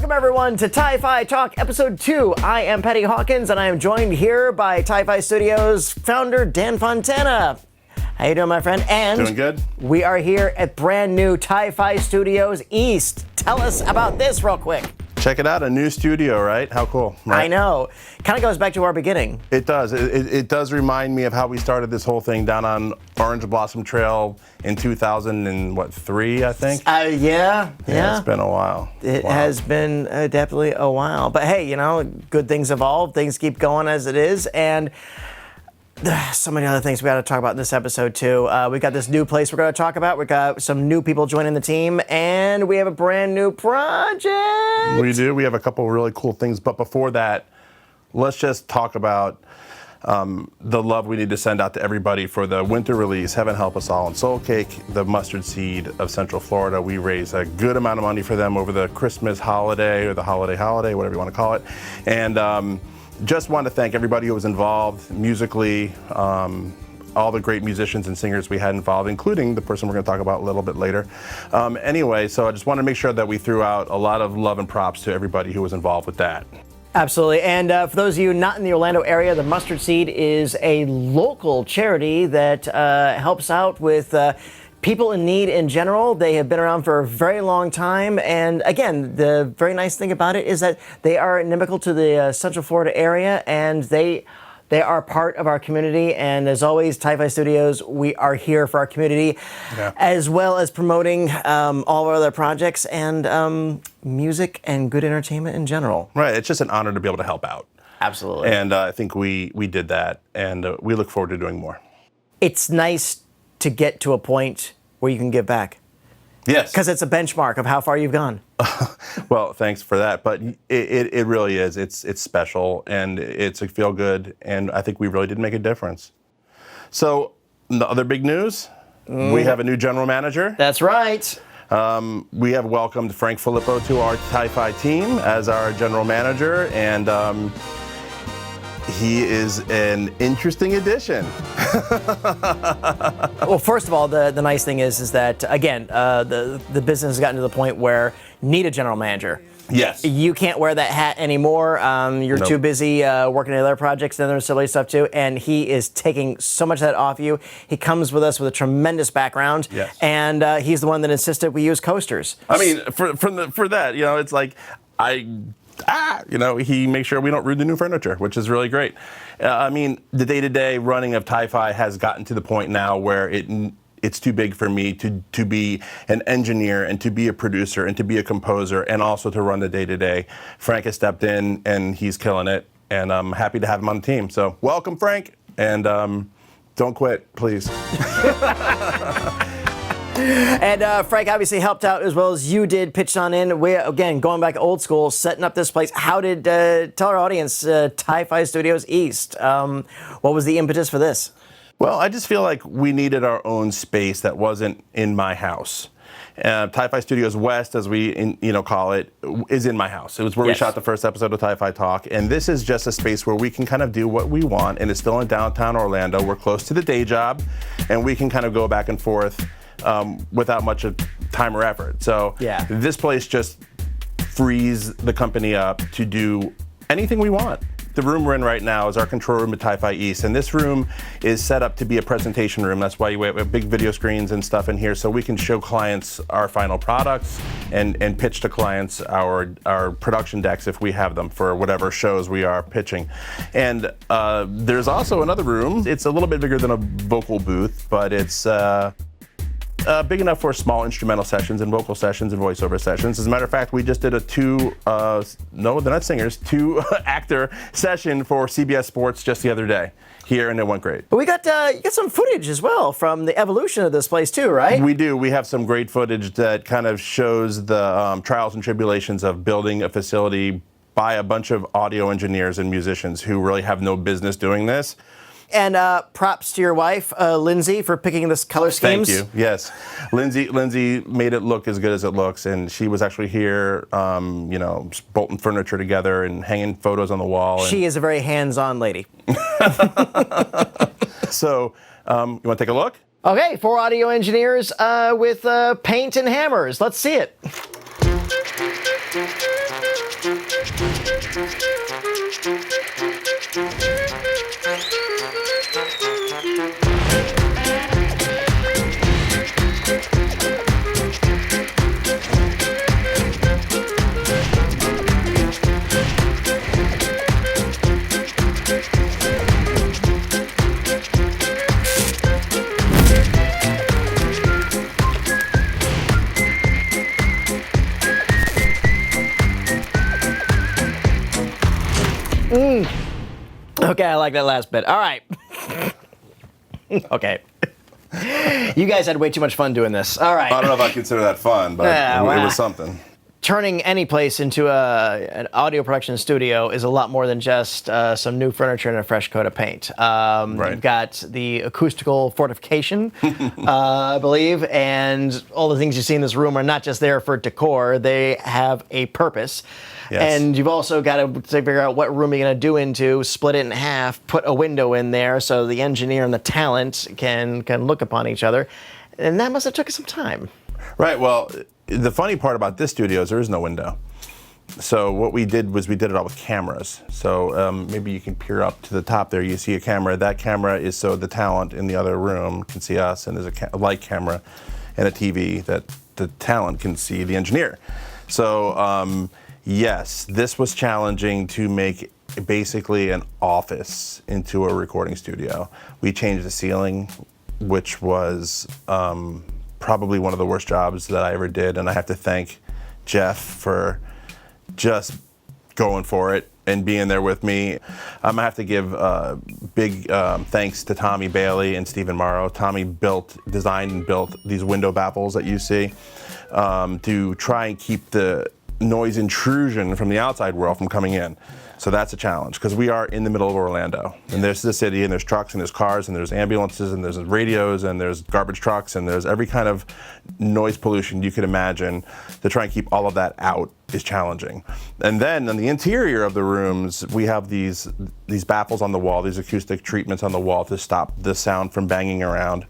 Welcome everyone to Ti-Fi Talk Episode 2. I am Petty Hawkins and I am joined here by Ti-Fi Studios founder Dan Fontana. How you doing, my friend? And doing good. We are here at brand new Ti-Fi Studios East. Tell us about this real quick. Check it out, a new studio, right? How cool, right? I know. Kind of goes back to our beginning. It does. It does remind me of how we started this whole thing down on Orange Blossom Trail in 2003, I think. Yeah. It's been a while. It has been definitely a while. But hey, you know, good things evolve. Things keep going as it is. And so many other things we got to talk about in this episode too. We got this new place we're going to talk about. We got some new people joining the team, and we have a brand new project. We do. We have a couple of really cool things. But before that, let's just talk about the love we need to send out to everybody for the winter release, Heaven Help Us All, and Soul Cake, the mustard seed of Central Florida. We raise a good amount of money for them over the Christmas holiday or the holiday, whatever you want to call it. And just want to thank everybody who was involved musically, all the great musicians and singers we had involved, including the person we're going to talk about a little bit later. Anyway, so I just want to make sure that we threw out a lot of love and props to everybody who was involved with that. Absolutely. And for those of you not in the Orlando area, the Mustard Seed is a local charity that helps out with people in need in general. They have been around for a very long time. And again, the very nice thing about it is that they are inimical to the Central Florida area, and they are part of our community. And as always, Ti-Fi Studios, we are here for our community, as well as promoting all of our other projects and music and good entertainment in general. Right. It's just an honor to be able to help out. Absolutely. And I think we did that, and we look forward to doing more. It's nice to get to a point where you can give back. Yes. Because it's a benchmark of how far you've gone. Well, thanks for that. But it really is. It's special, and it's a feel good, and I think we really did make a difference. So the other big news, we have a new general manager. That's right. We have welcomed Frank Filippo to our Ti-Fi team as our general manager, and he is an interesting addition. Well, first of all, the nice thing is that, again, the business has gotten to the point where you need a general manager. Yes. You can't wear that hat anymore. You're too busy working on other projects and other silly stuff too, and he is taking so much of that off you. He comes with us with a tremendous background, and he's the one that insisted we use coasters. I mean, for that, you know, it's like, he makes sure we don't ruin the new furniture, which is really great. I mean, the day-to-day running of Ti-Fi has gotten to the point now where it's too big for me to be an engineer and to be a producer and to be a composer and also to run the day-to-day. Frank has stepped in and he's killing it, and I'm happy to have him on the team. So welcome, Frank, and don't quit, please. And Frank obviously helped out as well as you did, pitched on in. We, again, going back old school, setting up this place. How did, tell our audience, Ti-Fi Studios East, what was the impetus for this? Well, I just feel like we needed our own space that wasn't in my house. Ti-Fi Studios West, as we call it, is in my house. It was where we shot the first episode of Ti-Fi Talk, and this is just a space where we can kind of do what we want, and it's still in downtown Orlando. We're close to the day job, and we can kind of go back and forth without much of time or effort. So this place just frees the company up to do anything we want. The room we're in right now is our control room at Ti-Fi East, and this room is set up to be a presentation room. That's why we have big video screens and stuff in here, so we can show clients our final products and pitch to clients our production decks if we have them for whatever shows we are pitching. And there's also another room. It's a little bit bigger than a vocal booth, but it's big enough for small instrumental sessions and vocal sessions and voiceover sessions. As a matter of fact, we just did a two actor session for CBS Sports just the other day here, and it went great. But we got you got some footage as well from the evolution of this place too, right? We do. We have some great footage that kind of shows the trials and tribulations of building a facility by a bunch of audio engineers and musicians who really have no business doing this. And props to your wife, Lindsay, for picking this color schemes. Thank you. Yes, Lindsay made it look as good as it looks, and she was actually here, bolting furniture together and hanging photos on the wall. She is a very hands-on lady. So, you want to take a look? Okay, 4 audio engineers with paint and hammers. Let's see it. Okay, I like that last bit. All right. Okay. You guys had way too much fun doing this. All right. I don't know if I consider that fun, but it was something. Turning any place into an audio production studio is a lot more than just some new furniture and a fresh coat of paint. Right. You've got the acoustical fortification, I believe, and all the things you see in this room are not just there for decor. They have a purpose. Yes. And you've also got to figure out what room you're going to do into, split it in half, put a window in there so the engineer and the talent can look upon each other. And that must have took some time. Right. Well, the funny part about this studio is there is no window. So what we did was we did it all with cameras. So maybe you can peer up to the top there. You see a camera. That camera is so the talent in the other room can see us, and there's a light camera and a TV that the talent can see the engineer. So yes, this was challenging to make basically an office into a recording studio. We changed the ceiling, which was probably one of the worst jobs that I ever did, and I have to thank Jeff for just going for it and being there with me. I have to give big thanks to Tommy Bailey and Stephen Morrow. Tommy designed and built these window baffles that you see to try and keep the noise intrusion from the outside world from coming in. So that's a challenge because we are in the middle of Orlando, and there's the city, and there's trucks, and there's cars, and there's ambulances, and there's radios, and there's garbage trucks, and there's every kind of noise pollution you could imagine. To try and keep all of that out is challenging. And then on the interior of the rooms, we have these baffles on the wall, these acoustic treatments on the wall to stop the sound from banging around,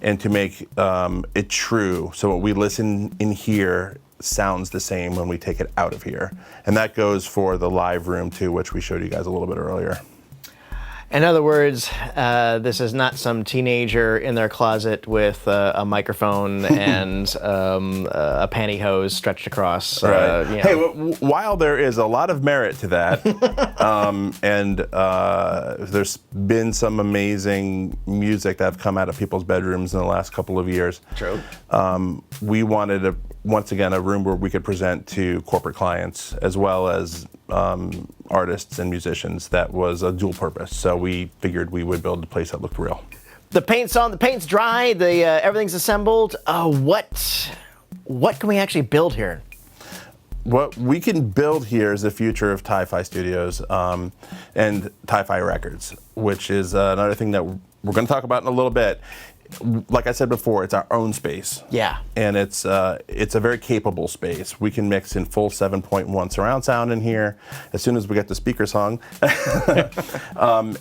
and to make it true. So what we listen in here sounds the same when we take it out of here. And that goes for the live room too, which we showed you guys a little bit earlier. In other words, this is not some teenager in their closet with a microphone and a pantyhose stretched across. Right. You know. Hey, while there is a lot of merit to that, and there's been some amazing music that have come out of people's bedrooms in the last couple of years. True. We wanted once again a room where we could present to corporate clients as well as artists and musicians. That was a dual purpose. So we figured we would build a place that looked real. The paint's on, the paint's dry, everything's assembled. What can we actually build here? What we can build here is the future of Ti-Fi Studios and Ti-Fi Records, which is another thing that we're going to talk about in a little bit. Like I said before, it's our own space. Yeah. And it's a very capable space. We can mix in full 7.1 surround sound in here as soon as we get the speaker song.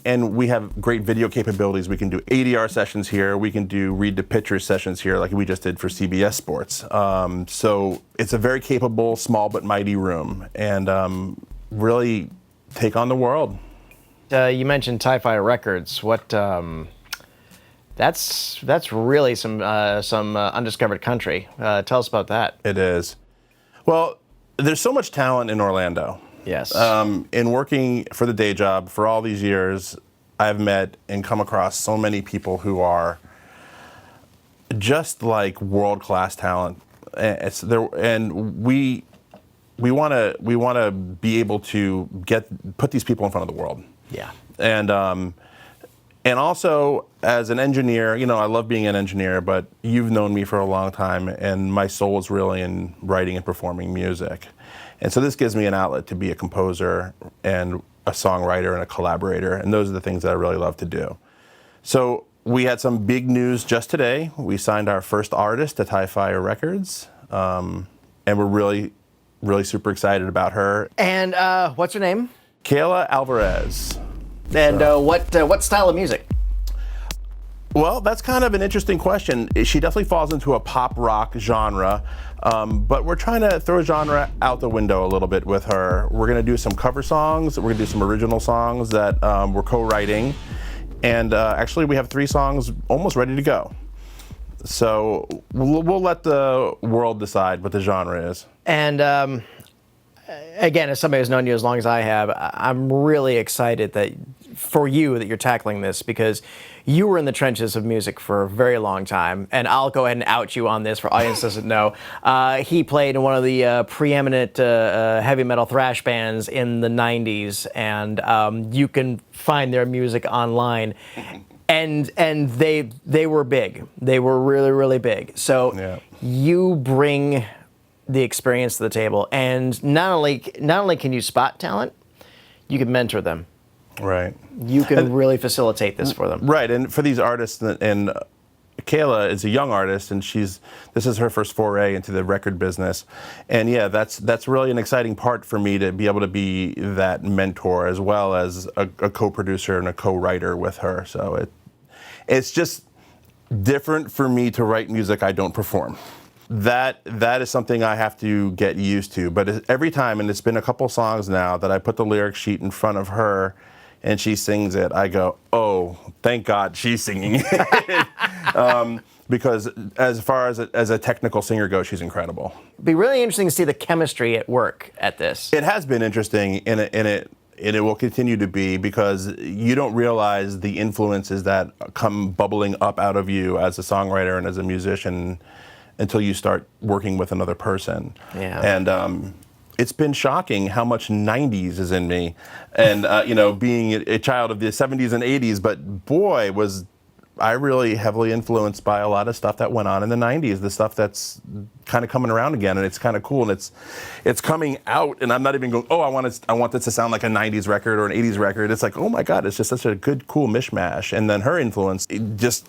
And we have great video capabilities. We can do ADR sessions here. We can do read the pictures sessions here like we just did for CBS Sports. So it's a very capable, small but mighty room, and really take on the world. You mentioned Ti-Fi Records. That's really some undiscovered country. Tell us about that. It is. Well, there's so much talent in Orlando. Yes. In working for the day job for all these years, I've met and come across so many people who are just like world-class talent. And we want to be able to put these people in front of the world. Yeah. And also, as an engineer, I love being an engineer, but you've known me for a long time, and my soul is really in writing and performing music. And so this gives me an outlet to be a composer and a songwriter and a collaborator, and those are the things that I really love to do. So we had some big news just today. We signed our first artist to Ti-Fi Records, and we're really, really super excited about her. And what's her name? Kayla Alvarez. And what style of music? Well, that's kind of an interesting question. She definitely falls into a pop rock genre, but we're trying to throw genre out the window a little bit with her. We're going to do some cover songs. We're going to do some original songs that we're co-writing. And actually, we have 3 songs almost ready to go. So we'll let the world decide what the genre is. And again, as somebody who's known you as long as I have, I'm really excited that for you that you're tackling this because you were in the trenches of music for a very long time, and I'll go ahead and out you on this for audience doesn't know. He played in one of the preeminent heavy metal thrash bands in the 90s, and you can find their music online. And they were big. They were really, really big. So you bring the experience to the table, and not only can you spot talent, you can mentor them. Right. You can really facilitate this for them. Right, and for these artists, and Kayla is a young artist, and this is her first foray into the record business, and yeah, that's really an exciting part for me to be able to be that mentor as well as a co-producer and a co-writer with her. So it's just different for me to write music I don't perform. That is something I have to get used to. But every time, and it's been a couple songs now, that I put the lyric sheet in front of her and she sings it, I go, oh, thank God she's singing it. Because as far as a technical singer goes, she's incredible. It'd be really interesting to see the chemistry at work at this. It has been interesting, and it will continue to be, because you don't realize the influences that come bubbling up out of you as a songwriter and as a musician until you start working with another person. Yeah. And it's been shocking how much 90s is in me. And, being a child of the 70s and 80s, but boy, was I really heavily influenced by a lot of stuff that went on in the 90s, the stuff that's kind of coming around again, and it's kind of cool, and it's coming out, and I'm not even going, oh, I want this to sound like a 90s record or an 80s record. It's like, oh my God, it's just such a good, cool mishmash. And then her influence, it just,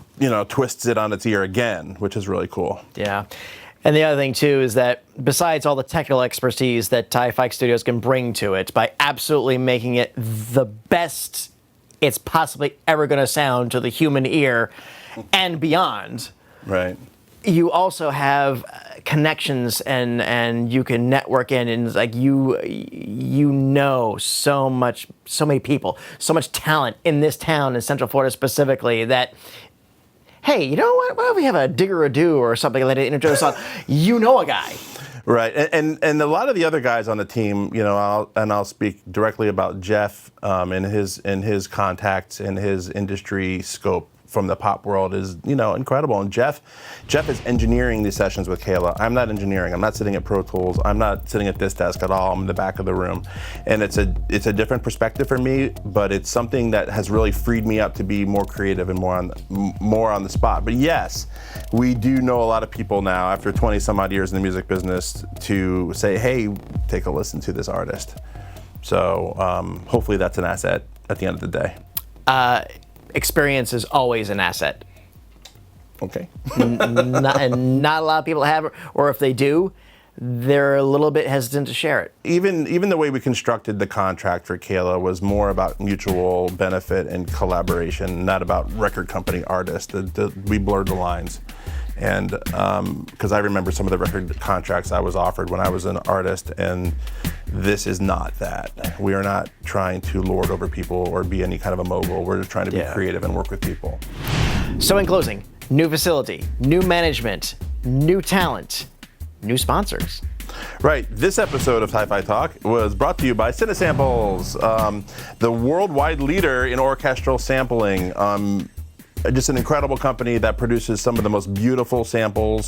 twists it on its ear again, which is really cool. Yeah. And the other thing, too, is that besides all the technical expertise that Typhi Studios can bring to it, by absolutely making it the best it's possibly ever going to sound to the human ear and beyond. Right. You also have connections and you can network in, and it's like you know so many people, so much talent in this town in Central Florida specifically that, hey, you know what? Why don't we have a Digger-a-Doo or something like that to introduce us on? You know a guy. Right, and a lot of the other guys on the team, I'll speak directly about Jeff and his contacts and his industry scope from the pop world is, incredible. And Jeff is engineering these sessions with Kayla. I'm not engineering. I'm not sitting at Pro Tools. I'm not sitting at this desk at all. I'm in the back of the room. And it's a different perspective for me, but it's something that has really freed me up to be more creative and more on the spot. But yes, we do know a lot of people now after 20 some odd years in the music business to say, hey, take a listen to this artist. So hopefully that's an asset at the end of the day. Experience is always an asset. Okay. Not a lot of people have it, or if they do, they're a little bit hesitant to share it. Even the way we constructed the contract for Kayla was more about mutual benefit and collaboration, not about record company artist. We blurred the lines. And because I remember some of the record contracts I was offered when I was an artist, and this is not that. We are not trying to lord over people or be any kind of a mogul. We're just trying to be creative and work with people. So in closing, new facility, new management, new talent, new sponsors. Right. This episode of Typhi Talk was brought to you by Cinesamples, the worldwide leader in orchestral sampling. Just an incredible company that produces some of the most beautiful sample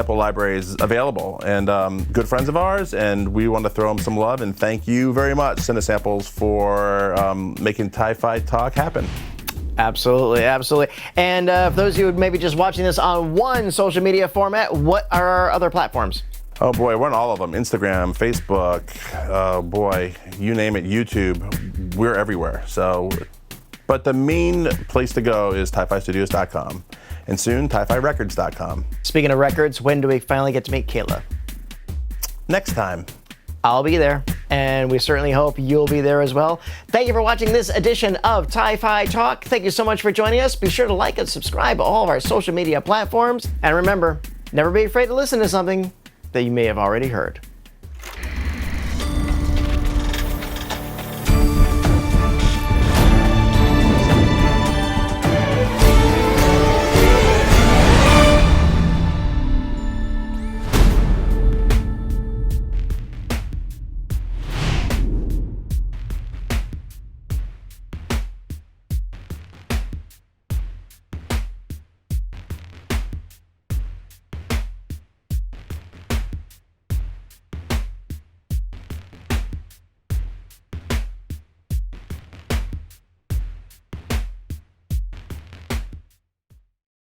libraries available, and good friends of ours, and we want to throw them some love and thank you very much, Cinesamples, for making Typhi Talk happen. Absolutely, absolutely. And for those of you who maybe just watching this on one social media format, what are our other platforms? Oh boy, we're on all of them. Instagram, Facebook, you name it, YouTube, we're everywhere. But the main place to go is typhistudios.com, and soon typhirecords.com. Speaking of records, when do we finally get to meet Kayla? Next time. I'll be there, and we certainly hope you'll be there as well. Thank you for watching this edition of Typhi Talk. Thank you so much for joining us. Be sure to like and subscribe to all of our social media platforms. And remember, never be afraid to listen to something that you may have already heard.